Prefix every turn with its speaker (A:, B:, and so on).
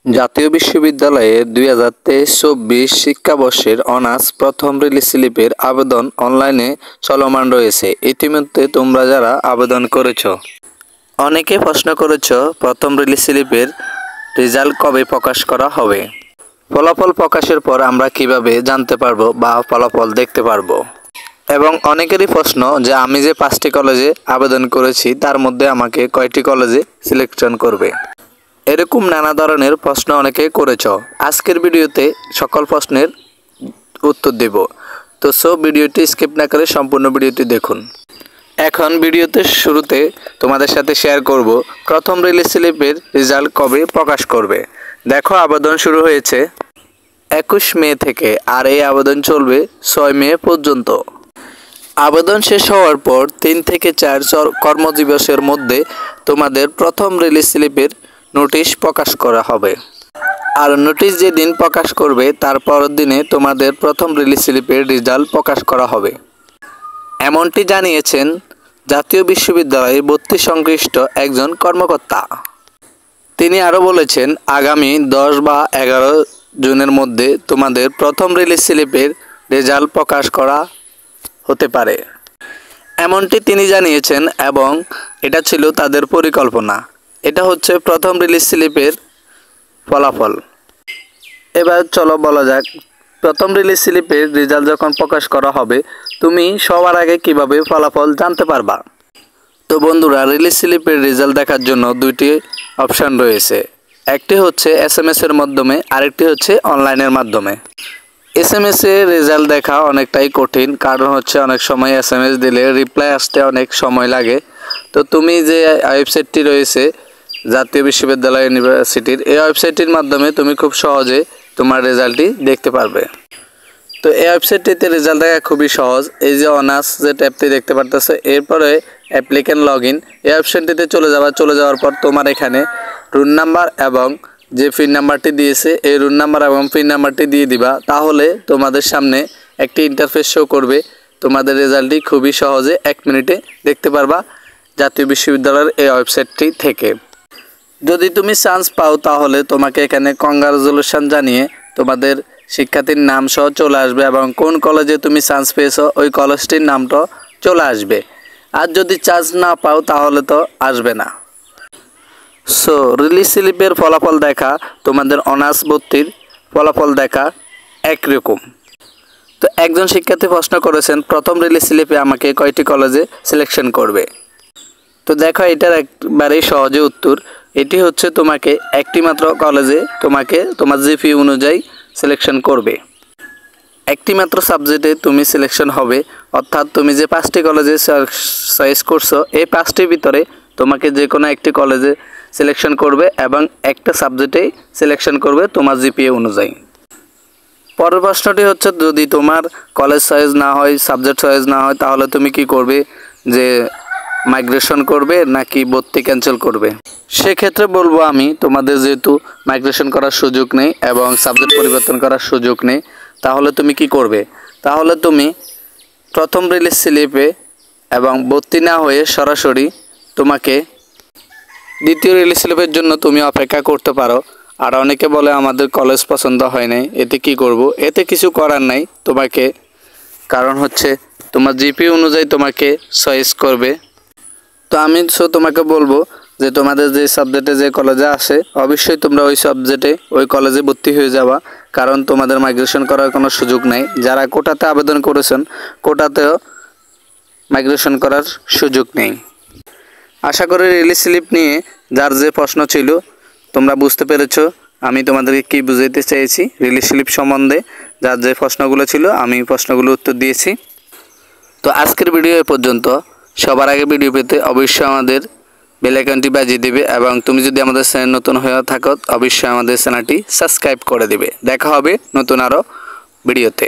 A: জাতীয় বিশ্ববিদ্যালয়ে 2023-24 শিক্ষাবর্ষের অনার্স প্রথম রিলিজ স্লিপের আবেদন অনলাইনে চলমান রয়েছে। ইতিমধ্যে তোমরা যারা আবেদন করেছ, অনেকে প্রশ্ন করেছ প্রথম রিলিজ স্লিপের রেজাল্ট কবে প্রকাশ করা হবে। ফলাফল প্রকাশের পর আমরা কিভাবে জানতে পারবো বা ফলাফল দেখতে পারবো। এবং অনেকেরই প্রশ্ন যে আমি যে 5টি কলেজে আবেদন করেছি তার মধ্যে আমাকে কয়টি কলেজে সিলেকশন করবে। এরকম নানা ধরনের প্রশ্ন অনেকে করেছ। আজকের ভিডিওতে সকল প্রশ্নের উত্তর দেব। তো ভিডিওটি স্কিপ না করে সম্পূর্ণ ভিডিওটি দেখুন। এখন ভিডিওতে শুরুতে তোমাদের সাথে শেয়ার করব প্রথম রিলিজ স্লিপের রেজাল্ট কবে প্রকাশ করবে। দেখো, আবেদন শুরু হয়েছে 21 মে থেকে আর এই আবেদন চলবে 6 মে পর্যন্ত। আবেদন শেষ হওয়ার পর 3 থেকে 4 কর্মদিবসের মধ্যে তোমাদের প্রথম রিলিজ স্লিপের নোটিশ প্রকাশ করা হবে। আর নোটিশ যেদিন প্রকাশ করবে তার পরের দিনে তোমাদের প্রথম রিলিজ স্লিপের রেজাল্ট প্রকাশ করা হবে। এমনটি জানিয়েছেন জাতীয় বিশ্ববিদ্যালয়ে ভর্তি সংশ্লিষ্ট একজন কর্মকর্তা। তিনি আরও বলেছেন, আগামী 10 বা 11 জুনের মধ্যে তোমাদের প্রথম রিলিজ স্লিপের রেজাল্ট প্রকাশ করা হতে পারে। এমনটি তিনি জানিয়েছেন এবং এটা ছিল তাদের পরিকল্পনা। এটা হচ্ছে প্রথম রিলিজ স্লিপের ফলাফল। এবার চলো বলা যাক, প্রথম রিলিজ স্লিপের রেজাল্ট যখন প্রকাশ করা হবে তুমি সবার আগে কিভাবে ফলাফল জানতে পারবা। তো বন্ধুরা, রিলিজ স্লিপের রেজাল্ট দেখার জন্য 2টি অপশান রয়েছে। একটি হচ্ছে SMS এর মাধ্যমে, আরেকটি হচ্ছে অনলাইনের মাধ্যমে। SMS এ রেজাল্ট দেখা অনেকটাই কঠিন, কারণ হচ্ছে অনেক সময় SMS দিলে রিপ্লাই আসতে অনেক সময় লাগে। তো তুমি যে ওয়েবসাইটটি রয়েছে জাতীয় বিশ্ববিদ্যালয় ইউনিভার্সিটির, এই ওয়েবসাইটটির মাধ্যমে তুমি খুব সহজে তোমার রেজাল্টটি দেখতে পারবে। তো এই ওয়েবসাইটটিতে রেজাল্ট দেখা খুবই সহজ। এই যে অনার্স যে ট্যাবটি দেখতে পারতেছে, এরপরে অ্যাপ্লিক্যান্ট লগ ইন, এই অপশানটিতে চলে যাওয়ার পর তোমার এখানে রুল নাম্বার এবং যে পিন নাম্বারটি দিয়েছে এই রুল নাম্বার এবং পিন নাম্বারটি দিয়ে দিবা। তাহলে তোমাদের সামনে একটি ইন্টারফেস শো করবে। তোমাদের রেজাল্টটি খুবই সহজে 1 মিনিটে দেখতে পারবা জাতীয় বিশ্ববিদ্যালয়ের এই ওয়েবসাইটটি থেকে। যদি তুমি চান্স পাও তাহলে তোমাকে এখানে কংগ্রাচুলেশন জানিয়ে তোমাদের শিক্ষার্থীর নাম সহ চলে আসবে এবং কোন কলেজে তুমি চান্স পেয়েছো ওই কলেজটির নামটা চলে আসবে। আর যদি চান্স না পাও তাহলে তো আসবে না। রিলিজ স্লিপের ফলাফল দেখা, তোমাদের অনার্স ভর্তির ফলাফল দেখা একরকম। তো একজন শিক্ষার্থী প্রশ্ন করেছেন প্রথম রিলিজ স্লিপে আমাকে কয়টি কলেজে সিলেকশন করবে। তো দেখো, এটার একবারেই সহজে উত্তর। এটি হচ্ছে তোমাকে একটি মাত্র কলেজে তোমাকে তোমার জিপি অনুযায়ী সিলেকশন করবে। একটি মাত্র সাবজেক্টে তুমি সিলেকশন হবে, অর্থাৎ তুমি যে 5টি কলেজে চয়েস করছো এই 5টির ভিতরে তোমাকে যে কোনো একটি কলেজে সিলেকশন করবে এবং একটা সাবজেক্টেই সিলেকশন করবে তোমার জিপিএ অনুযায়ী। পরের প্রশ্নটি হচ্ছে, যদি তোমার কলেজ চয়েস না হয়, সাবজেক্ট চয়েস না হয়, তাহলে তুমি কি করবে, যে মাইগ্রেশন করবে নাকি ভর্তি ক্যান্সেল করবে। সেক্ষেত্রে বলবো আমি, তোমাদের যেহেতু মাইগ্রেশন করার সুযোগ নেই এবং সাবজেক্ট পরিবর্তন করার সুযোগ নেই, তাহলে তুমি কি করবে, তাহলে তুমি প্রথম রিলিজ স্লিপে এবং ভর্তি না হয়ে সরাসরি তোমাকে দ্বিতীয় রিলিজ স্লিপের জন্য তুমি অপেক্ষা করতে পারো। আর অনেকে বলে আমাদের কলেজ পছন্দ হয় নাই, এতে কি করব। এতে কিছু করার নাই তোমাকে, কারণ হচ্ছে তোমার জিপি অনুযায়ী তোমাকে চয়েস করবে। তো আমি তোমাকে বলবো যে তোমাদের যে সাবজেক্টে যে কলেজে আসে অবশ্যই তোমরা ওই সাবজেক্টে ওই কলেজে ভর্তি হয়ে যাবা, কারণ তোমাদের মাইগ্রেশন করার কোনো সুযোগ নাই। যারা কোটাতে আবেদন করেছেন কোটাতেও মাইগ্রেশন করার সুযোগ নেই। আশা করি রিলিজ স্লিপ নিয়ে যার যে প্রশ্ন ছিল তোমরা বুঝতে পেরেছো আমি তোমাদেরকে কি বুঝাইতে চেয়েছি। রিলিজ স্লিপ সম্বন্ধে যার যে প্রশ্নগুলো ছিল আমি প্রশ্নগুলোর উত্তর দিয়েছি। তো আজকের ভিডিও এ পর্যন্ত। সবার আগে ভিডিও পেতে অবশ্যই আমাদের বেল আইকনটি বাজিয়ে দেবে এবং তুমি যদি আমাদের চ্যানেল নতুন হয়ে থাকো অবশ্যই আমাদের চ্যানেলটি সাবস্ক্রাইব করে দেবে। দেখা হবে নতুন আরও ভিডিওতে।